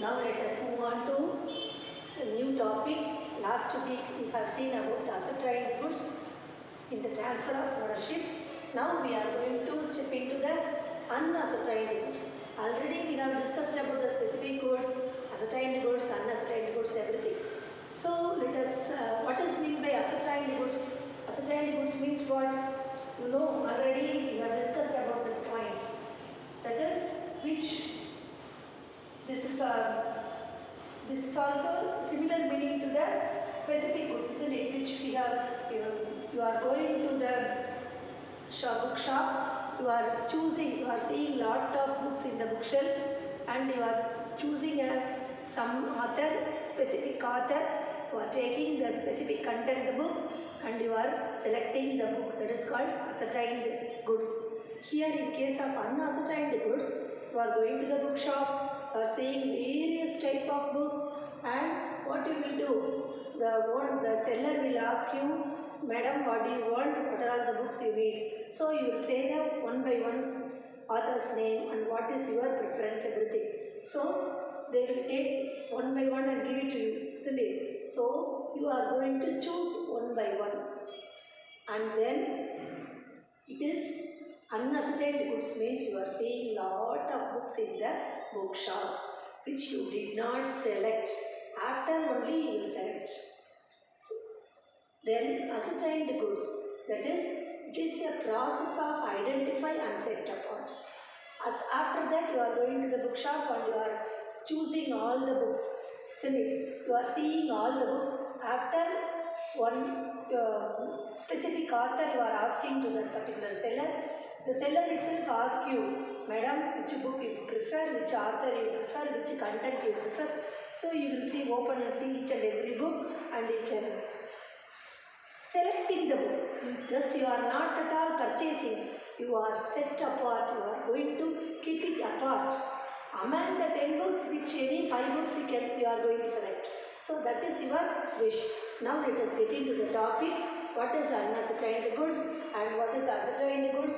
Now let us move on to a new topic. Last week we have seen about the ascertained goods in the transfer of ownership. Now we are going to step into the unascertained goods. Already we have discussed about the specific goods, ascertained goods, unascertained goods, everything. So let us, what is meant by ascertained goods? Ascertained goods means what? You know, already we have discussed about this point. That is which this is also similar meaning to the specific goods, isn't it? Which we have, you are going to the bookshop, you are choosing, you are seeing lot of books in the bookshelf, and you are choosing some author, specific author. You are taking the specific content book and you are selecting the book. That is called ascertained goods. Here in case of unascertained goods, you are going to the bookshop, you are seeing various type of books, and what you will do? The seller will ask you, Madam, what do you want? What are all the books you need? So you will say the one by one author's name and what is your preference, everything. So they will take one by one and give it to you, isn't it? So you are going to choose one by one, and then it is unascertained goods means you are seeing lot of books in the bookshop which you did not select. After only you will select. So, then ascertained goods, that is, it is a process of identify and set apart. As after that you are going to the bookshop and you are choosing all the books. You are seeing all the books. After one specific author you are asking to that particular seller, the seller itself asks you, Madam, which book you prefer, which author you prefer, which content you prefer. So you will see, open and see each and every book, and you can selecting the book. You are not at all purchasing. You are set apart. You are going to keep it apart. Among the 10 books, which any 5 books you are going to select. So that is your wish. Now let us get into the topic. What is unascertained goods and what is ascertained goods?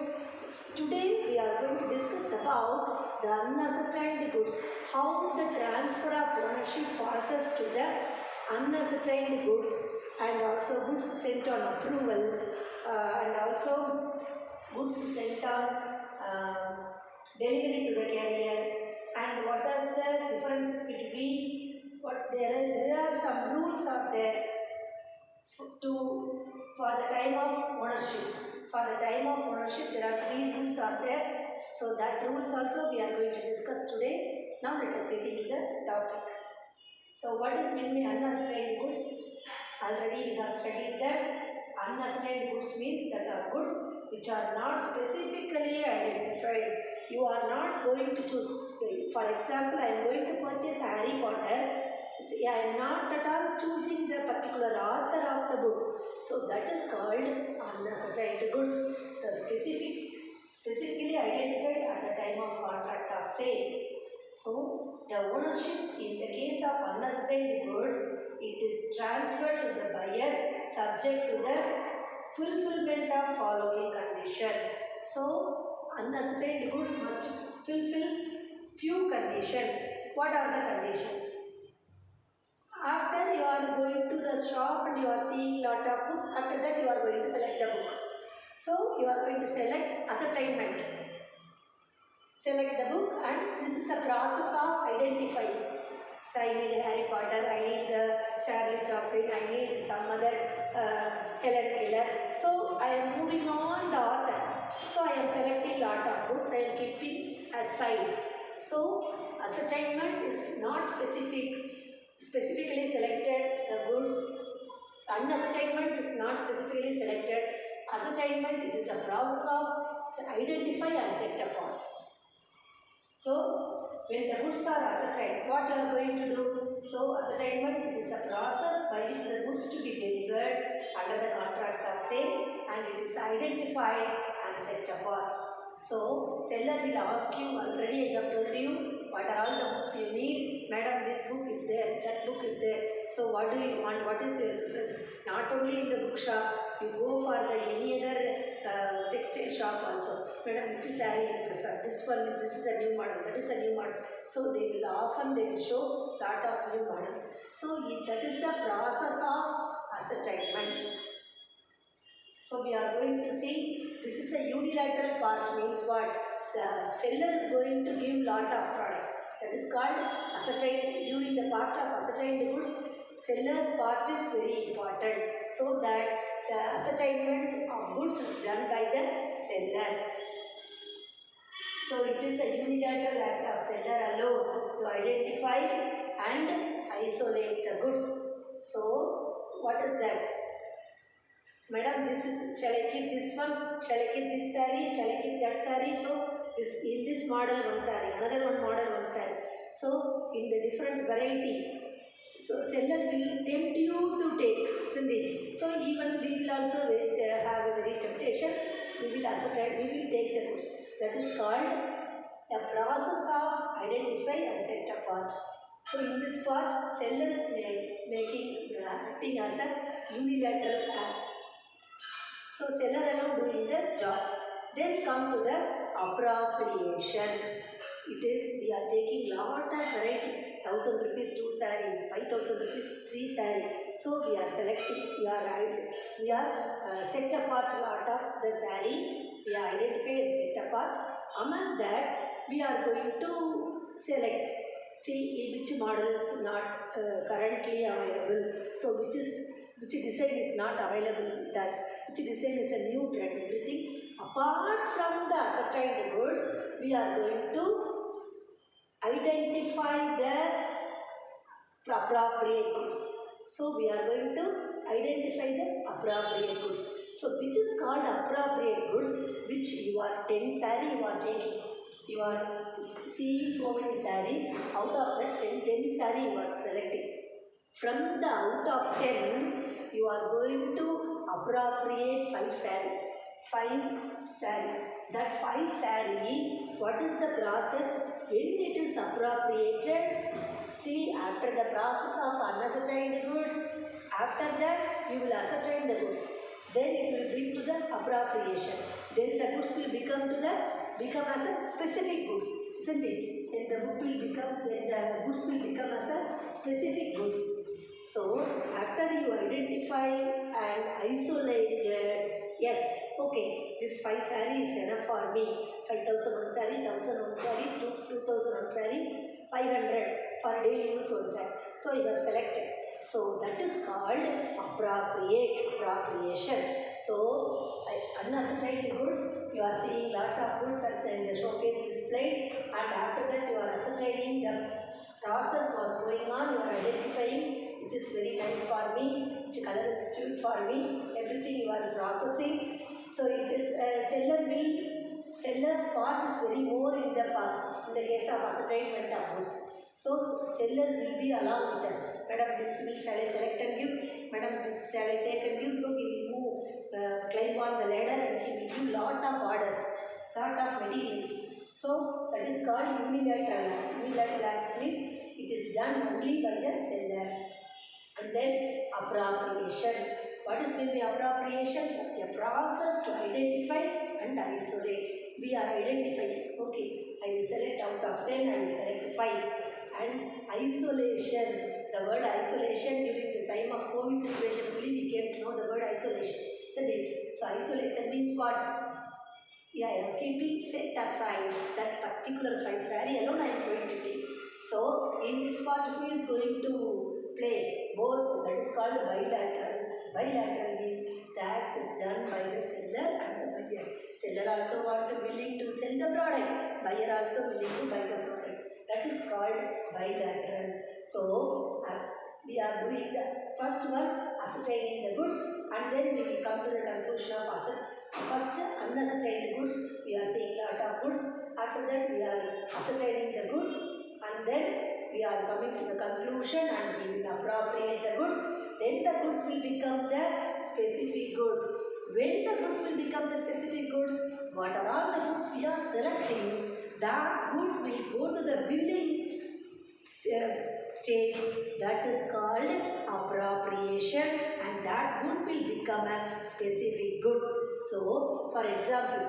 Today we are going to discuss about the unascertained goods. How the transfer of ownership passes to the unascertained goods, and also goods sent on approval, and also goods sent on delivery to the carrier, and what are the differences between what there are some rules are there for the time of ownership. For the time of ownership there are 3 rules are there. So that rules also we are going to discuss today. Now let us get into the topic. So what is meant by unascertained goods? Already we have studied that unascertained goods means that are goods which are not specifically identified. You are not going to choose. For example, I am going to purchase Harry Potter. See, I am not at all choosing the particular author of the book. So that is called unascertained goods. The specifically identified at the time of contract of sale. So the ownership in the case of unascertained goods, it is transferred to the buyer subject to the fulfillment of following condition. So unascertained goods must fulfill few conditions. What are the conditions? After you are going to the shop and you are seeing lot of books, after that you are going to select the book. So you are going to select ascertainment. Select the book, and this is a process of identifying. So I need Harry Potter, I need the Charlie Chaplin, I need some other Helen Keller. So I am moving on the author. So I am selecting lot of books, I am keeping aside. So ascertainment is not specifically selected the goods. Unascertainment is not specifically selected. Ascertainment, it is a process of identify and set apart. So when the goods are ascertained, what you are going to do? So ascertainment, it is a process by which the goods to be delivered under the contract of sale, and it is identified and set apart. So seller will ask you, already I have told you what are all the books you need. Madam, this book is there, that book is there. So what do you want? What is your preference? Not only in the bookshop, you go for the any other textile shop also. Madam, which saree I prefer? This one, this is a new model, that is a new model. So they will often show lot of new models. So that is the process of ascertainment. So we are going to see, this is a unilateral part, means what? The seller is going to give lot of product. That is called ascertain. During the part of ascertained goods, seller's part is very important, so that the ascertainment of goods is done by the seller. So it is a unilateral act of seller alone to identify and isolate the goods. So what is that? Madam, this is, shall I keep this one? Shall I keep this saree? Shall I keep that saree? So this, in this model one saree, another one model one saree. So in the different variety, so seller will tempt you to take, isn't it? So even we will also have a very temptation. We will ascertain, we will take the goods. That is called a process of identify and set apart. So in this part, seller is acting as a unilateral act. So seller alone doing the job. Then come to the appropriation. It is, we are taking lot of variety. 1000 rupees 2 saree, 5000 rupees 3 saree. So we are selecting, we are set apart lot of the saree. We are identified and set apart. Among that, we are going to select. See which model is not currently available. So which design is not available with us. Which design is a new trend, everything. Apart from the ascertained goods, we are going to identify the appropriate goods. So we are going to identify the appropriate goods. So which is called appropriate goods, which you are 10 saree you are taking. You are seeing so many sarees, out of that 10 saree you are selecting. From the out of 10, you are going to appropriate 5 saree. 5 saree. That 5 saree, what is the process? When it is appropriated, see, after the process of unascertained goods, after that you will ascertain the goods. Then it will bring to the appropriation. Then the goods will become as a specific goods, isn't it? Then the goods will become as a specific goods. So after you identify and isolated, yes, okay, this 5 saree is enough for me. 5000 one saree, 1000 one saree, 2000 one saree, 500 for daily use one saree. So you have selected. So that is called appropriation. So unascertained goods, you are seeing lot of goods in the showcase displayed, and after that you are ascertaining the process was going on, you are identifying which is very nice for me, which color is suitable for me, everything you are processing. So it is seller's part is very more in the case of ascertainment of goods. So seller will be along with us. Madam, this will shall I select and give? Madam, this shall I take and give? So he will move, climb on the ladder, and he will give lot of orders, lot of materials. So that is called unilateral act. Unilateral act means it is done only by the seller. And then appropriation. What is meant by appropriation? A process to identify and isolate. We are identifying. Okay, I will select out of 10, I will select 5. And isolation. The word isolation during the time of COVID situation, only we came to know the word isolation. Isn't it? So isolation means what? Yeah, keeping set aside that particular 5 saree alone I am going to take. So in this part, who is going to play? Both. That is called bilateral. Bilateral means that is done by the seller and the buyer. Seller also willing to sell the product. Buyer also willing to buy the product. That is called bilateral. So we are doing the first one, ascertaining the goods, and then we will come to the conclusion of first unascertained goods. We are seeing lot of goods. After that we are ascertaining the goods, and then we are coming to the conclusion and we will appropriate the goods. Then the goods will become the specific goods. When the goods will become the specific goods, what are all the goods we are selecting? That goods will go to the billing stage, that is called appropriation, and that good will become a specific goods. So for example,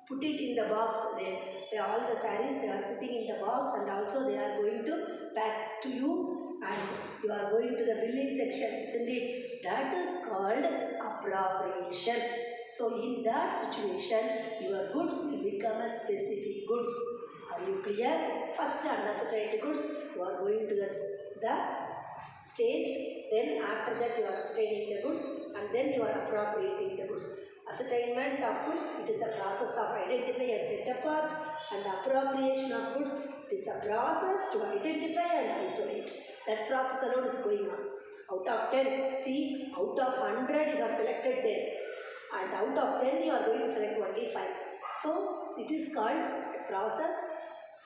put it in the box. They all the sarees they are putting in the box, and also they are going to pack to you, and you are going to the billing section, isn't it? That is called appropriation. So in that situation, your goods will become a specific goods. Are you clear? First unascertained goods, you are going to the stage, then after that you are ascertaining the goods, and then you are appropriating the goods. Ascertainment of goods, it is a process of identify and set apart, and appropriation of goods, it is a process to identify and isolate. That process alone is going on. Out of 10, see, out of 100 you have selected 10, and out of 10 you are going to select only 5. So it is called a process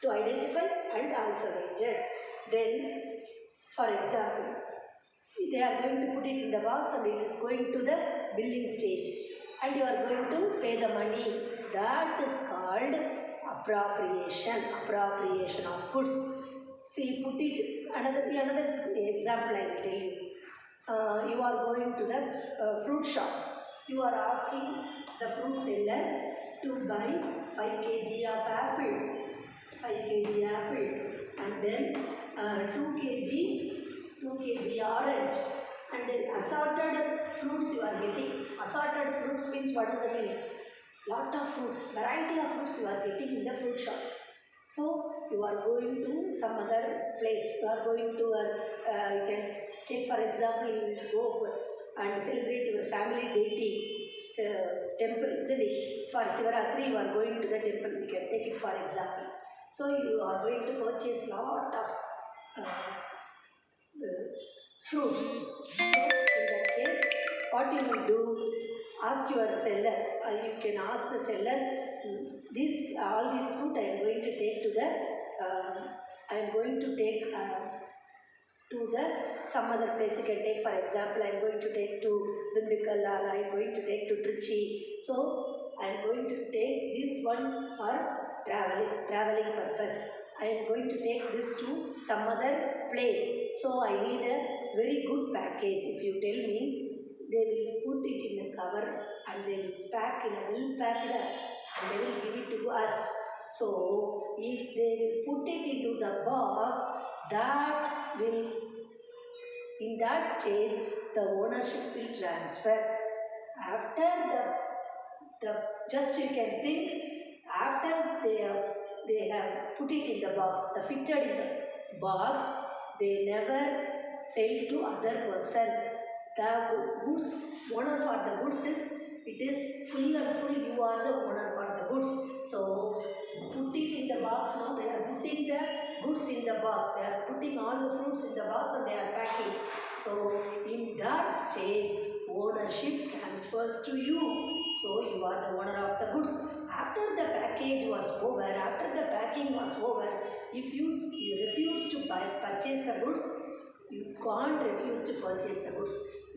to identify and isolate it. Then, for example, they are going to put it in the box and it is going to the billing stage, and you are going to pay the money. That is called appropriation of goods. See, put it, another example I will tell you. You are going to the fruit shop. You are asking the fruit seller to buy 5 kg of apple, 5 kg apple, and then 2 kg orange, and then assorted fruits you are getting. Assorted fruits means what does that mean? Lot of fruits, variety of fruits you are getting in the fruit shops. So you are going to some other place. You are going to you can take for example, you will go for and celebrate your family deity temple. For Sivaratri you are going to the temple. You can take it for example. So you are going to purchase lot of fruits. So in that case, what you will do? Ask your seller, or you can ask the seller, all these fruit I am going to take to the some other place. You can take, for example, I am going to take to Dindikal, or I am going to take to Trichy. So I am going to take this one for traveling purpose. I am going to take this to some other place. So I need a very good package. If you tell means, they will put it in a cover and they will pack in a well-packed, and they will give it to us. So if they will put it into the box, that will, in that stage, the ownership will transfer. After the just you can think, after they have put it in the box, the fitted in the box, they never sell to other person. The goods, owner for the goods is, it is full and full, you are the owner for the goods. So put it in the box. Now they are putting the goods in the box, they are putting all the fruits in the box and they are packing. So in that stage, ownership transfers to you. So you are the owner of the goods. After the package was over, after the packing was over, if you refuse to purchase the goods, you can't refuse to purchase the goods.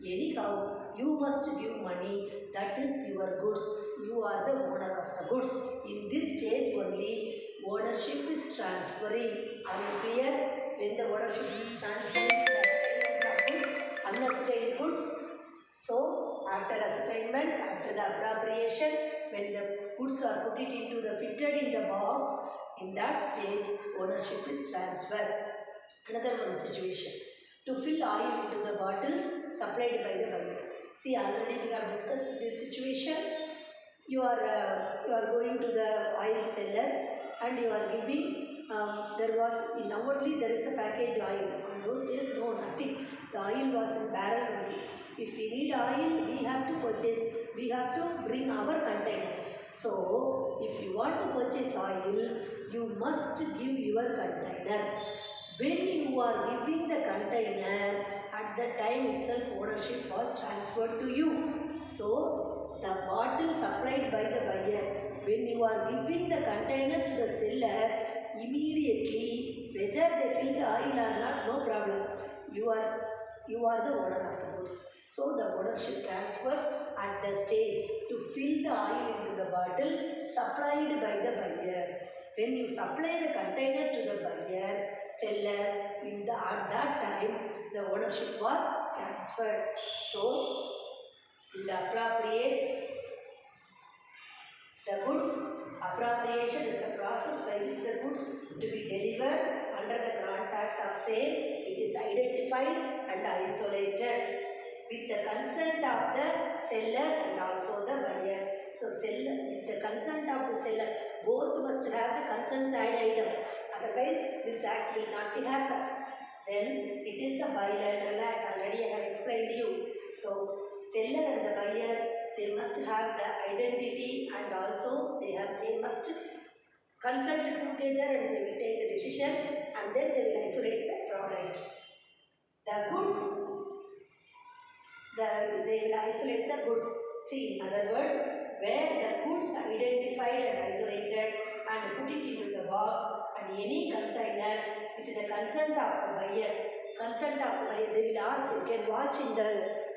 Anyhow, you must give money. That is your goods. You are the owner of the goods. In this stage only, ownership is transferring. Are you clear? When the ownership is transferring, the assignments of goods, unascertained goods. So, after ascertainment, after the appropriation, when the goods are put it into the fitted in the box, in that stage, ownership is transferred. Another one situation. To fill oil into the bottles supplied by the buyer. See, already we have discussed this situation. You are going to the oil seller and you are giving, now only there is a package oil. On those days, no, nothing. The oil was in barrel only. If we need oil, we have to purchase, we have to bring our container. So, if you want to purchase oil, you must give your container. When you are giving the container, at the time itself ownership was transferred to you. So, the bottle supplied by the buyer, when you are giving the container to the seller, immediately, whether they fill the oil or not, no problem. You are the owner of the goods. So, the ownership transfers at the stage to fill the oil into the bottle supplied by the buyer. When you supply the container to the buyer, seller, at that time, the ownership was transferred. So, in the appropriate, the goods Appropriation is the process by which the goods to be delivered under the contract of sale. It is identified and isolated with the consent of the seller and also the buyer. So, seller, with the consent of the seller, both must have the consent side item. Otherwise, this act will not be happen. Then it is a bilateral act. Already I have explained to you. So, seller and the buyer, they must have the identity and also they must consult together and they will take the decision and then they will isolate the product. The goods, they will isolate the goods. See, in other words, where the goods are identified and isolated and put it into the box and any container with the consent of the buyer. Consent of the buyer, they will ask, you can watch in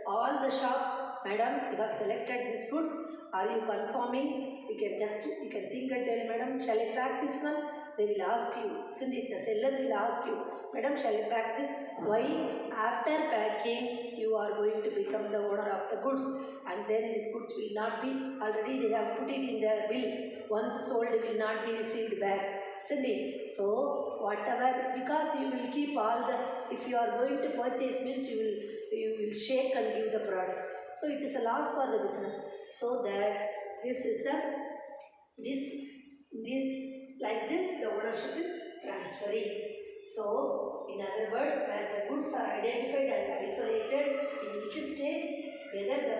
all the shop, madam, you have selected these goods, are you confirming? You can think and tell, madam, shall I pack this one? They will ask you, isn't it? The seller will ask you, madam, shall I pack this? Why? After packing, you are going to become the owner of the goods and then these goods will not be, already they have put it in their bill, once sold it will not be received back. Isn't it? So, whatever, because you will keep all the, if you are going to purchase means you will shake and give the product. So, it is a loss for the business. So that this is like this, the ownership is transferring. So, in other words, where the goods are identified and isolated, in which stage, whether the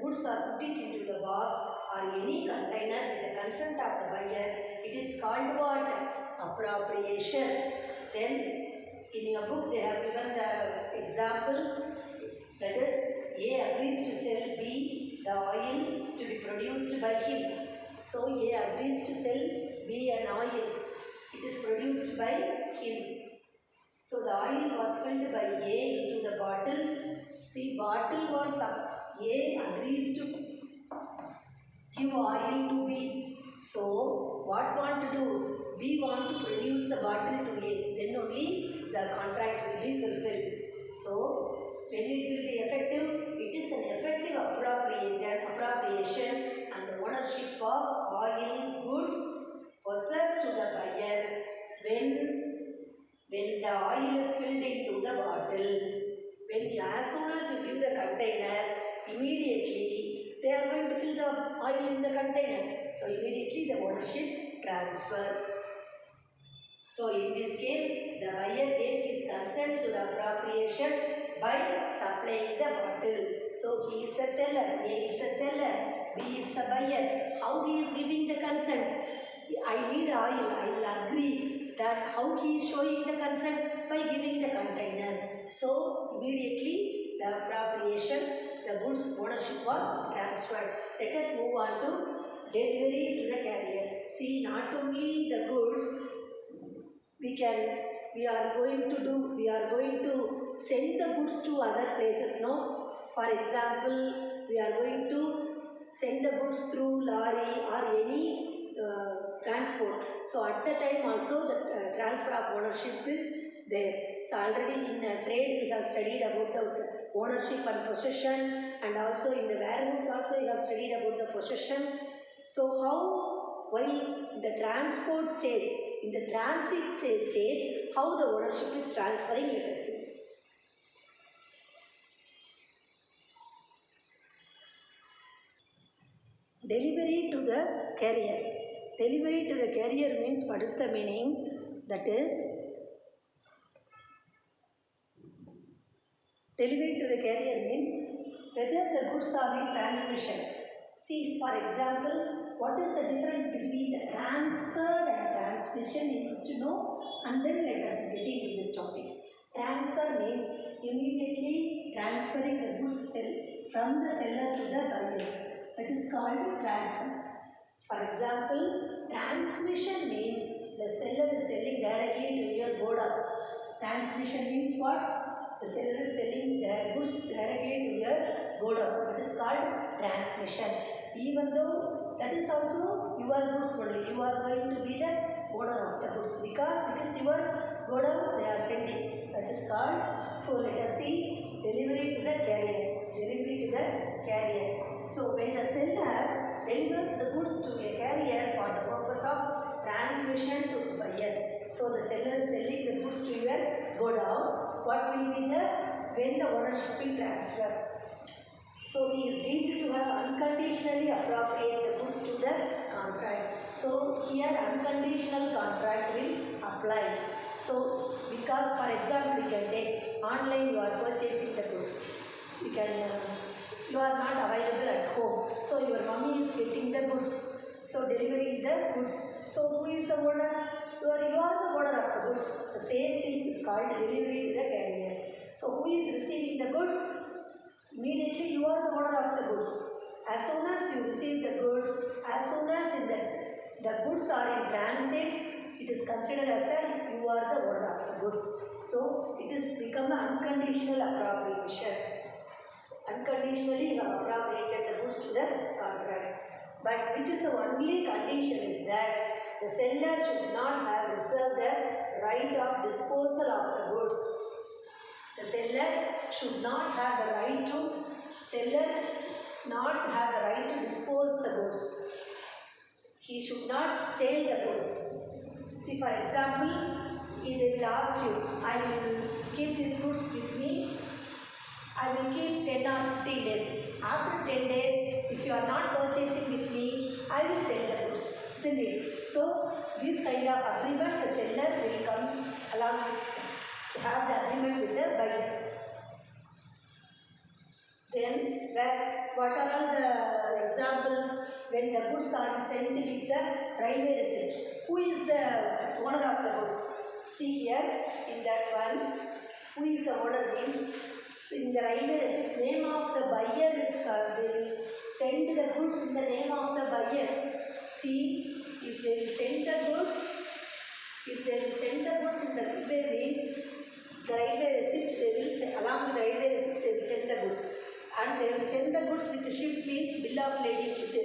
goods are put into the box or any container with the consent of the buyer, it is called what? Appropriation. Then, in your book, they have given the example, that is, A agrees to sell B the oil to be produced by him. So, A agrees to sell B an oil. It is produced by him. So, the oil was filled by A into the bottles. See, bottle wants up. A agrees to give oil to B. So, what want to do? B want to produce the bottle to A. Then only the contract will be fulfilled. So, when it will be effective, it is an effective appropriation and the ownership of oil goods possessed to the buyer when the oil is filled into the bottle. As soon as you give the container, immediately they are going to fill the oil in the container. So immediately the ownership transfers. So in this case, the buyer gave his consent to the appropriation by supplying the bottle. So he is a seller, A is a seller, B is a buyer. How he is giving the consent? I need oil, I will agree that how he is showing the consent by giving the container. So immediately the appropriation, the goods ownership was transferred. Let us move on to delivery to the carrier. See, not only the goods we are going to send the goods to other places, no? For example, we are going to send the goods through lorry or any transport. So at the time also the transfer of ownership is there. So already in trade we have studied about the ownership and possession, and also in the warehouse also we have studied about the possession. So while the transport stage, in the transit stage, how the ownership is transferring, let us see. Delivery to the carrier. Delivery to the carrier means, what is the meaning? That is, delivery to the carrier means whether the goods are in transmission. See, for example, what is the difference between the transfer and transmission? You must know, and then let us get into this topic. Transfer means immediately transferring the goods from the seller to the buyer. That is called transfer. For example, transmission means the seller is selling directly to your godown. Transmission means what? The seller is selling their goods directly to your godown. That is called transmission. Even though that is also your goods only, you are going to be the owner of the goods because it is your godown they are sending. That is called. So let us see delivery to the carrier. Delivery to the carrier. So when the seller delivers the goods to a carrier for the purpose transmission to the buyer. So the seller is selling the goods to your godown. What will be the when the ownership will transfer? So he is deemed to have unconditionally appropriate the goods to the contract. So here unconditional contract will apply. So because for example we can take online, you are purchasing the goods. You are not available at home. So your mommy is getting the goods. So delivering the goods. So who is the owner? You are the owner of the goods. The same thing is called delivery to the carrier. So who is receiving the goods? Immediately you are the owner of the goods. As soon as you receive the goods, as soon as the goods are in transit, it is considered as you are the owner of the goods. So it is become an unconditional appropriation. Unconditionally you have appropriated the goods to the contract. But which is the only condition is that the seller should not have reserved the right of disposal of the goods. The seller should not have the right to dispose the goods. He should not sell the goods. See, for example, they will ask you, I will keep these goods with me. I will keep 10 or 15 days. After 10 days, if you are not purchasing with me, I will sell the goods. Isn't it? So, this kind of agreement, the seller will come along to have the agreement with the buyer. Then, what are all the examples when the goods are sent with the railway receipt? Who is the owner of the goods? See here, in that one, who is the owner means, in the railway receipt, name of the buyer is they will send the goods in the name of the buyer. See, if they will send the goods in the railway means, the railway receipt they will send, along with the railway receipt they will send the goods. And they will send the goods with the ship means bill of lading. With the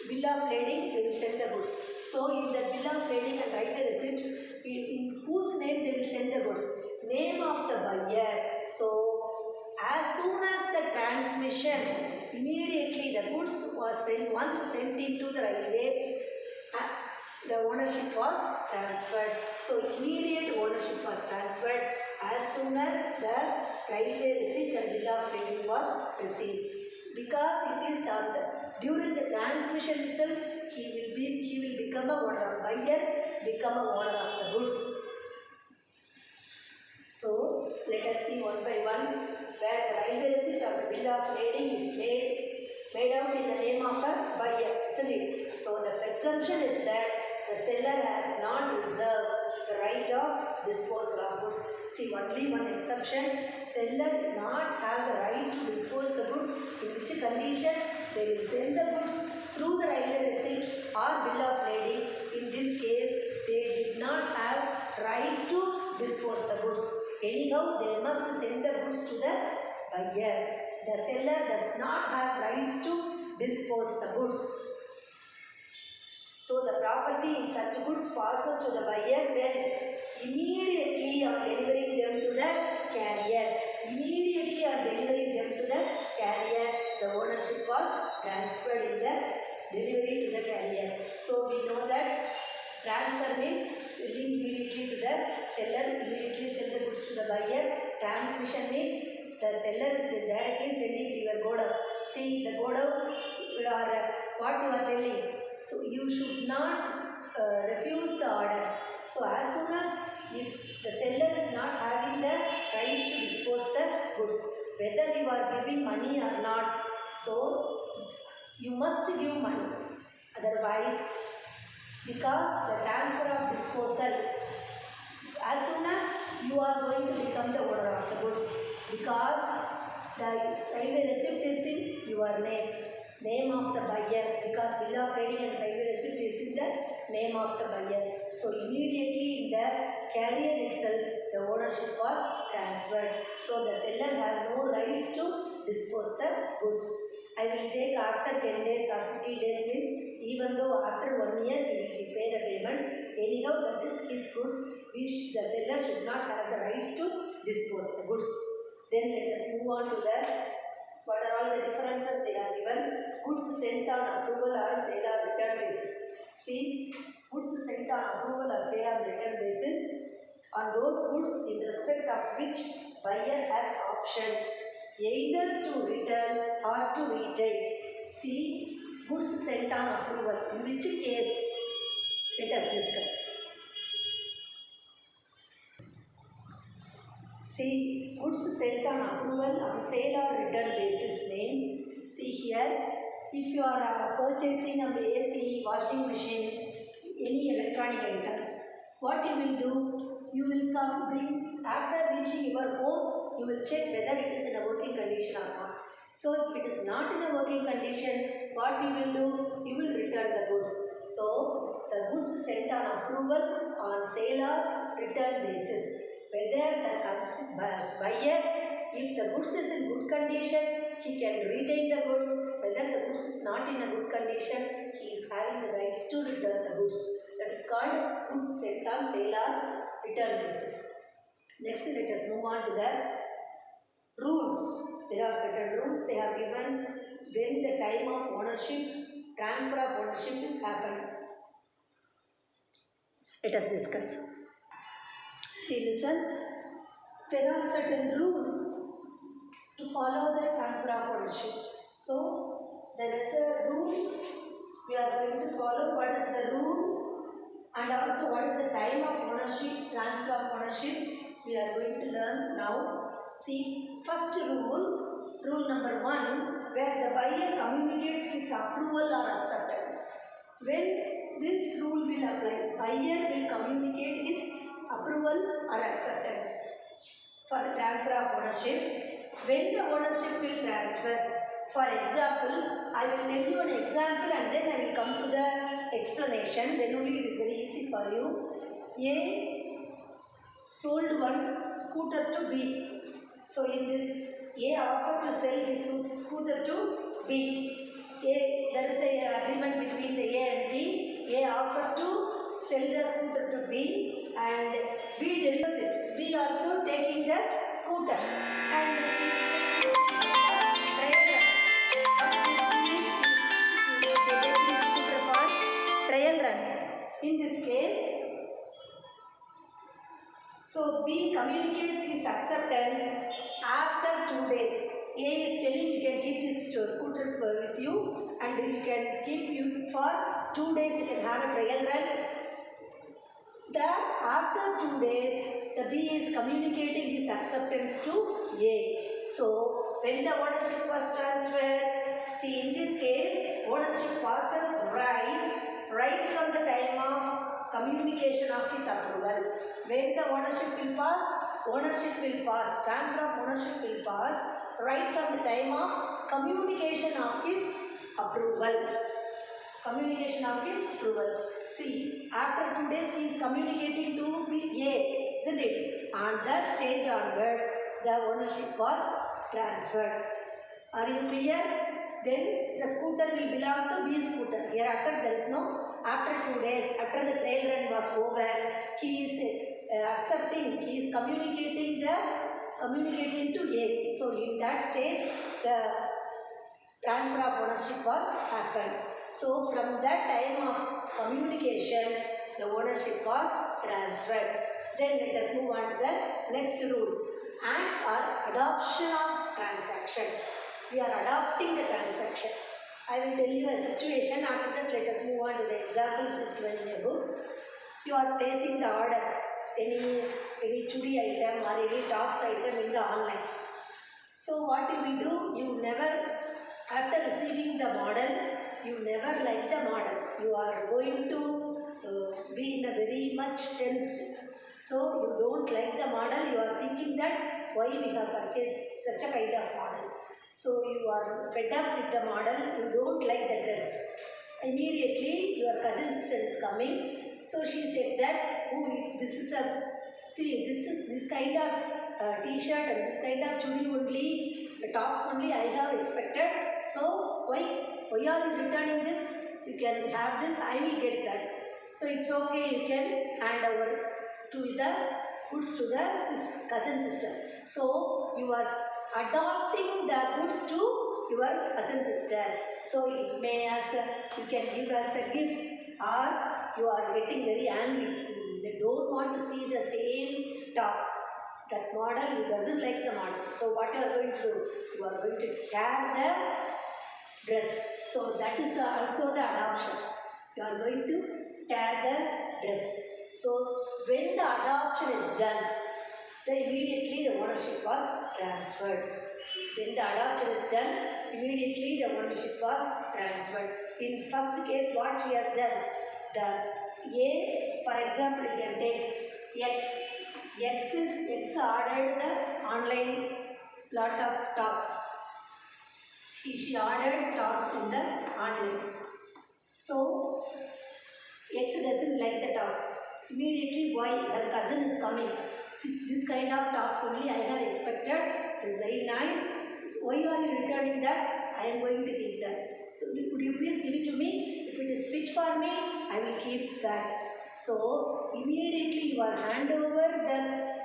bill of lading they will send the goods. So in the bill of lading and railway receipt, in whose name they will send the goods? Name of the buyer. So as soon as the transmission, immediately the goods was once sent into the railway, the ownership was transferred. So immediate ownership was transferred as soon as the railway receipt and bill of lading was received. Because it is during the transmission itself, he will become a owner, buyer become a owner of the goods. So let us see one by one, where the railway receipt or the bill of lading is made out in the name of a buyer, isn't it? So the presumption is that the seller has not reserved the right of disposal of goods. See, only one exception, seller do not have the right to dispose the goods, in which condition they will send the goods through the railway receipt or bill of lading. In this case, they did not have right to dispose the goods. Anyhow, they must send the goods to the buyer. The seller does not have rights to dispose the goods. So the property in such goods passes to the buyer when immediately on delivering them to the carrier. Immediately on delivering them to the carrier, the ownership was transferred in the delivery to the carrier. So we know that transfer means selling immediately to the seller, immediately sell the goods to the buyer. Transmission means the seller is directly sending to your godown. See, the godown, what you are telling. So you should not refuse the order. So as soon as if the seller is not having the rights to dispose the goods, whether you are giving money or not, so you must give money. Otherwise, because the transfer of disposal, as soon as you are going to become the owner of the goods, because the railway receipt is in your name of the buyer, because bill of lading and railway receipt is in the name of the buyer. So immediately in the carrier itself, the ownership was transferred. So the seller has no rights to dispose the goods. I will take after 10 days or 50 days means, even though after 1 year he will pay the payment, anyhow that is his goods, the seller should not have the rights to dispose the goods. Then let us move on to what are all the differences they are given. Goods sent on approval or sale or return basis. See, goods sent on approval or sale on return basis on those goods in respect of which buyer has option either to return or to retain. See, goods sent on approval. In which case? Let us discuss. See, goods sent on approval on sale or return basis means, see here, if you are purchasing an AC, washing machine, any electronic items, what you will do? You will bring, after reaching your home, you will check whether it is in a working condition or not. So, if it is not in a working condition, what you will do? You will return the goods. So, the goods sent on approval on sale or return basis. Whether the buyer, if the goods is in good condition, he can retain the goods. Whether the goods is not in a good condition, he is having the rights to return the goods. That is called goods sent on sale or return basis. Next, let us move on to the rules. There are certain rules they are given when the time of ownership, transfer of ownership is happened. Let us discuss. See, listen. There are certain rules to follow the transfer of ownership. So, there is a rule we are going to follow. What is the rule? And also what is the time of ownership, transfer of ownership? We are going to learn now. See, first rule number 1, where the buyer communicates his approval or acceptance. When this rule will apply, buyer will communicate his approval or acceptance for the transfer of ownership. When the ownership will transfer, for example, I will tell you an example and then I will come to the explanation. Then only it is very easy for you. A sold one scooter to B. So in this, A offered to sell his scooter to B. There is an agreement between the A and B. A offered to sell the scooter to B and B delivers it. B also taking the scooter and trial run. In this case, so B communicates his acceptance after 2 days. A is telling you can keep this scooter with you and you can keep it for 2 days, you can have a trial run. That after 2 days, the B is communicating his acceptance to A. So, when the ownership was transferred, see in this case, ownership passes right from the time of communication of his approval. When the ownership will pass, transfer of ownership will pass right from the time of communication of his approval. See, after 2 days he is communicating to A, isn't it? And that stage onwards, the ownership was transferred. Are you clear? Then the scooter will belong to B scooter. Hereafter there is no, after 2 days, after the trial run was over, he is he is communicating to A. So in that stage, the transfer of ownership was happened. So from that time of communication, the ownership was transferred. Then let us move on to the next rule. Act or adoption of transaction. We are adopting the transaction. I will tell you a situation. After that, let us move on to the example which is given in your book. You are placing the order, any chudi item or any tops item in the online. So what you will do, you never, after receiving the model, you never like the model. You are going to be in a very much tensed. So you don't like the model, you are thinking that why we have purchased such a kind of model. So you are fed up with the model, you don't like the dress. Immediately your cousin sister is coming. So she said that, oh, this is this kind of t-shirt and this kind of chudi only, the tops only I have expected. So why are you returning this? You can have this, I will get that. So it's okay, you can hand over to the goods to the cousin sister. So you are adopting the goods to your cousin sister. So it may as you can give as a gift or you are getting very angry. You don't want to see the same tops. That model, you doesn't like the model. So what you are going to do? You are going to tear the dress. So that is also the adoption. You are going to tear the dress. So when the adoption is done, then immediately the ownership was transferred. When the adoption is done, immediately the ownership was transferred. In first case, what she has done, the A, for example, you can take X. X ordered the online lot of tops. She ordered tops in the online. So X doesn't like the tops. Immediately Y, her cousin is coming. See, this kind of tops only I have expected. It is very nice. So why are you returning that? I am going to keep that. So would you please give it to me? If it is fit for me, I will keep that. So immediately you are hand over the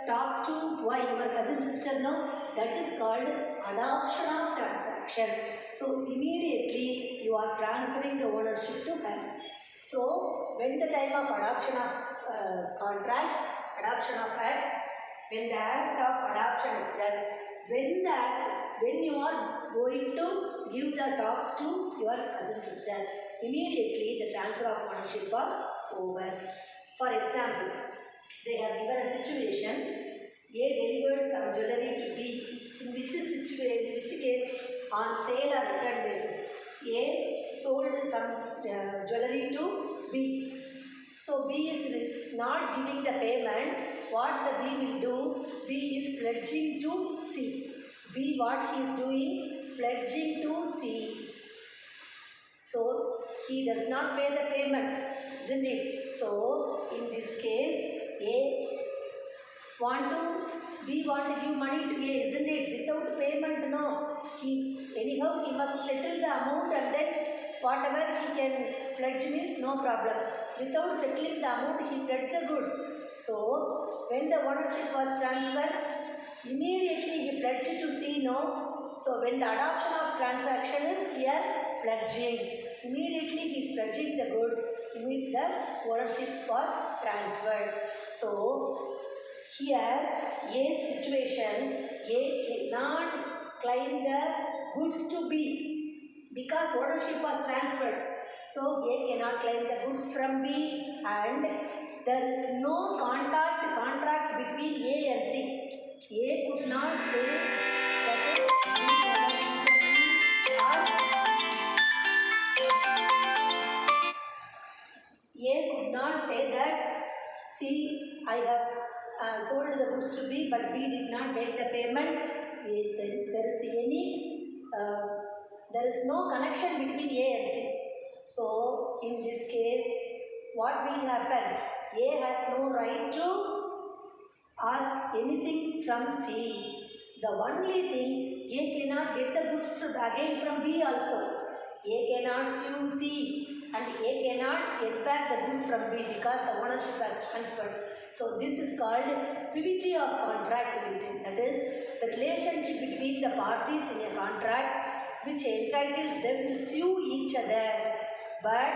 tops to Y, your cousin sister now. That is called adoption of transaction. So immediately you are transferring the ownership to her. So when the time of adoption of contract, adoption of act, when the act of adoption is done, when you are going to give the tops to your cousin sister, immediately the transfer of ownership was over. For example, they have given a situation, A delivered some jewellery to B. In which case, on sale or return basis, A sold some jewellery to B. So B is not giving the payment. What the B will do? B is pledging to C. B, what he is doing? Pledging to C. So he does not pay the payment, isn't it? So in this case, B want to give money to A, isn't it? Without payment, no. Anyhow he must settle the amount, and then whatever he can pledge means no problem. Without settling the amount, he pledged the goods. So when the ownership was transferred, immediately he pledged to C, no. So when the adoption of transaction is here, pledging. Immediately he is pledging the goods, immediately the ownership was transferred. So here, A situation, A cannot claim the goods to B because ownership was transferred. So A cannot claim the goods from B, and there is no contract between A and C. A could not say that A could not say that, see, I have sold the goods to B, but B did not make the payment. There is no connection between A and C. So in this case, what will happen? A has no right to ask anything from C. The only thing, A cannot get the goods again from B also. A cannot sue C, and A cannot get back the good from B because the ownership has transferred. So this is called privity of contract. That is the relationship between the parties in a contract which entitles them to sue each other, but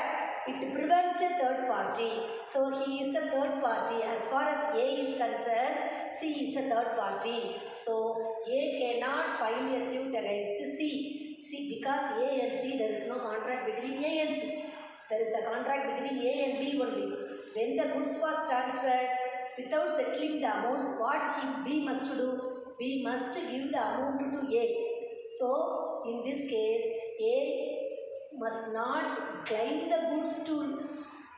it prevents a third party. So he is a third party. As far as A is concerned, C is a third party. So A cannot file a suit against C. Because A and C, there is no contract between A and C. There is a contract between A and B only. When the goods was transferred, without settling the amount, what B must do? B must give the amount to A. So in this case, A must not claim the goods to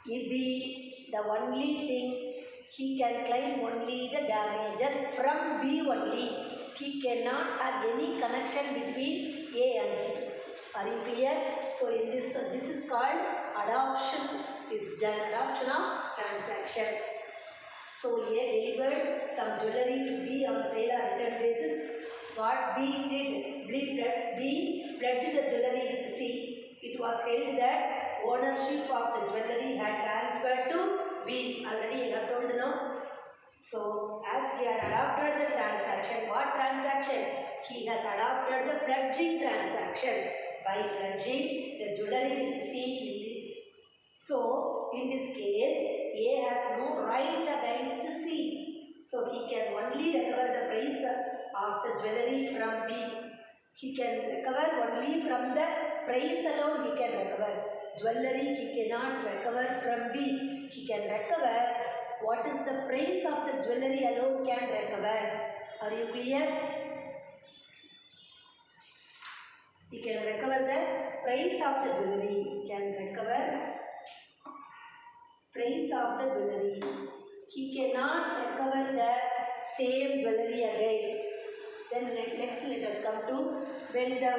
B. The only thing, he can claim only the damages from B only. He cannot have any connection between A and C. Are you clear? So in this is called adoption is done. Adoption of transaction. So A delivered some jewellery to B on sale or return basis. What B did? B pledged the jewellery with C. It was held that ownership of the jewellery had transferred to B. Already I have told now. So as he had adopted the transaction, what transaction? He has adopted the pledging transaction by pledging the jewellery with C. So in this case, A has no right against C. So he can only recover the price of the jewellery from B. He can recover only from the price alone he can recover. Jewellery he cannot recover from B. He can recover what is the price of the jewellery alone can recover. Are you clear? He can recover the price of the jewellery. He can recover price of the jewellery. He cannot recover the same jewellery again. Then next let us come to when the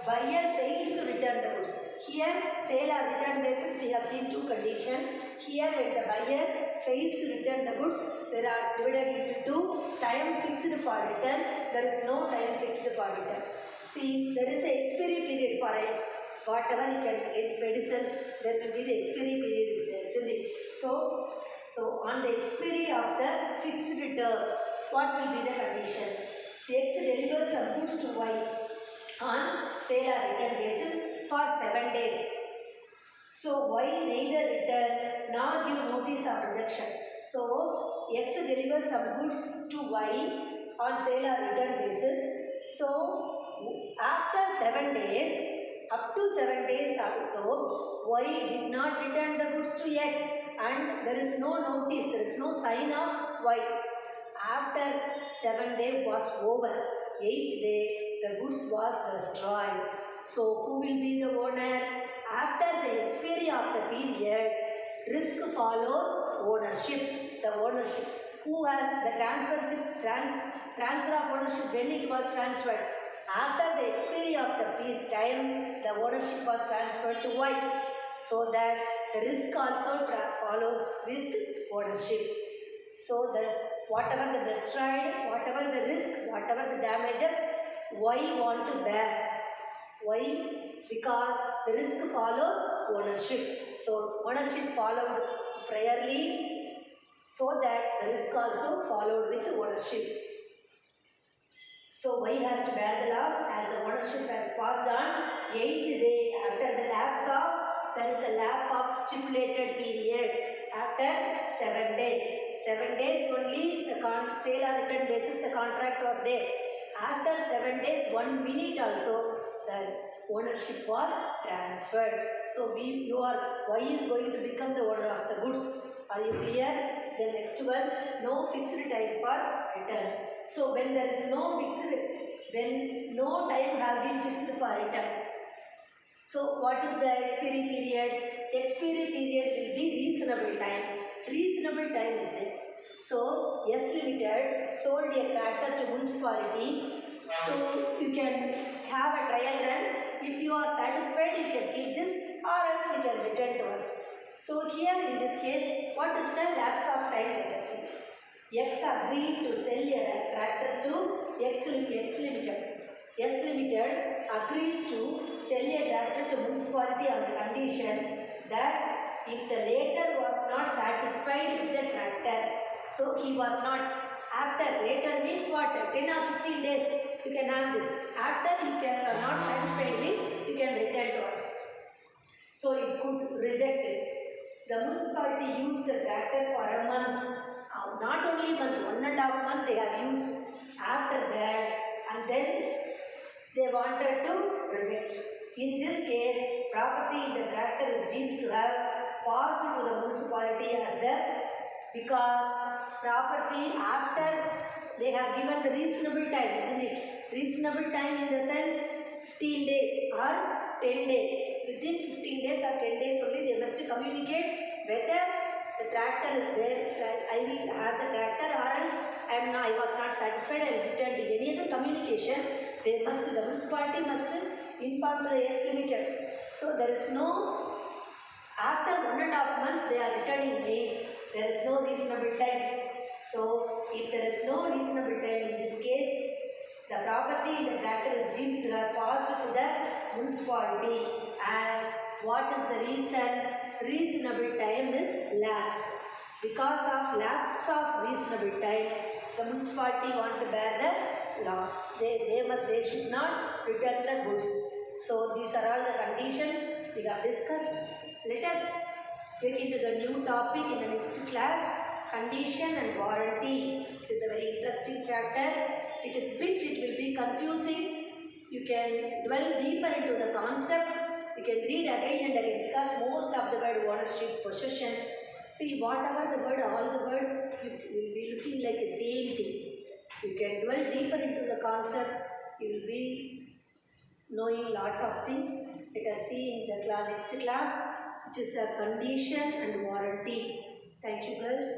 buyer fails to return the goods. Here sale or return basis we have seen two conditions. Here when the buyer fails to return the goods, there are divided into two, time fixed for return, there is no time fixed for return. See, there is an expiry period for it. Whatever you can get medicine, there will be the expiry period is there, isn't it? So on the expiry of the fixed return, what will be the condition? X delivers some goods to Y on sale or return basis for 7 days. So Y neither return nor give notice of rejection. So X delivers some goods to Y on sale or return basis. So after 7 days, up to 7 days also, Y did not return the goods to X and there is no notice, there is no sign of Y. After 7 days was over, 8th day the goods was destroyed. So who will be the owner? After the expiry of the period, risk follows ownership. The ownership. Who has the transfer of ownership when it was transferred? After the expiry of the time, the ownership was transferred to Y. So that the risk also follows with ownership. So that whatever the destroyed, whatever the risk, whatever the damages, Y want to bear. Why? Because the risk follows ownership. So ownership followed priorly, so that the risk also followed with ownership. So Y has to bear the loss as the ownership has passed on 8th day after the lapse of, there is a lapse of stipulated period after 7 days. 7 days only the sale or return basis the contract was there. After 7 days, 1 minute also the ownership was transferred. So Y is going to become the owner of the goods. Are you clear? The next one, no fixed time for return. So when there is when no time have been fixed for return. So what is the expiry period? Expiry period will be reasonable time. Reasonable time is there. So S Limited sold a tractor to municipality. So you can have a trial run. If you are satisfied, you can keep this, or else you can return to us. So here in this case, what is the lapse of time? Let us see. X agreed to sell a tractor to X Limited. S Limited agrees to sell a tractor to municipality on the condition that if the latter was not satisfied with the tractor, so he was not, after later means what? 10 or 15 days you can have this. After you are not satisfied means you can return to us. So it could reject it. The municipality used the tractor for a month. Not only a month, 1.5 months they have used. After that, and then they wanted to reject. In this case, property in the tractor is deemed to have passed to the municipality as the, because property after they have given the reasonable time, isn't it? Reasonable time in the sense 15 days or 10 days. Within 15 days or 10 days only they must communicate whether the tractor is there, I will have the tractor, or else I was not satisfied, I will return to any other communication. The municipality must inform to the S Limited. So there is no, after 1.5 months they are returning means there is no reasonable time. So if there is no reasonable time in this case, the property in the tractor is deemed to have passed to the municipality as what is the reason? Reasonable time is lapsed. Because of lapse of reasonable time, the municipality want to bear the loss. They should not return the goods. So these are all the conditions we have discussed. Let us get into the new topic in the next class, condition and warranty. It is a very interesting chapter. It is bit, it will be confusing. You can dwell deeper into the concept. You can read again and again because most of the word ownership, possession. See, whatever the word, all the word, you will be looking like the same thing. You can dwell deeper into the concept. You will be knowing lot of things. Let us see in the next class, which is a condition and warranty. Thank you, girls.